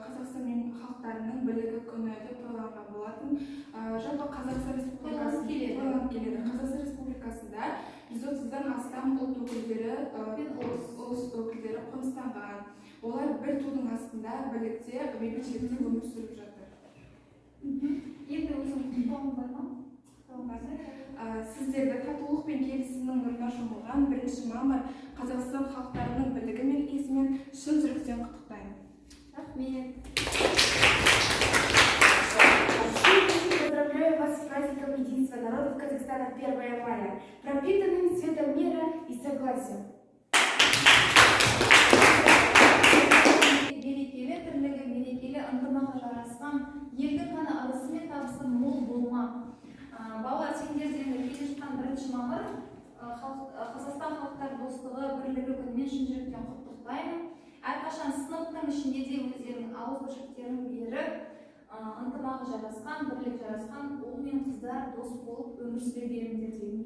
Қазақстан халықтарының бірлігі күні деп тойланған болатын. Жалпы Қазақстан Республикасында 130-дан астам ұлт өкілдері қоныстанған. Олар бір тудың астында бірлікте, бейбітшілікте өмір сүріп жатыр. Енді өзің құттықтауың бар ма? Сіздерді татулық пен келісімнің нұрына шомылған 1 мамыр Қазақстан халықтарының бірлігі мерекесімен шын жүректен құттықтаймын. Рахмет. Поздравляю вас с праздником единства народов Казахстана 1 мая, пропитанным светом мира и согласия. Берекелі тірлігі, берекелі ынтымағы жарасқан, елдің ғана ырысы мен табысы мол болмақ. Балалар, сендерден келе жатқан 1 мамыр Қазақстан халықтар достығы бірлігі күнімен шын жүректен құттықтаймын. Әрқашан сыныптың ішінде де өздерінің ауызбіршіліктерін беріп, ынтымағы жарасқан, бірлік жарасқан ұл мен қыздар дос болып өмір сүре беріңдер деймін.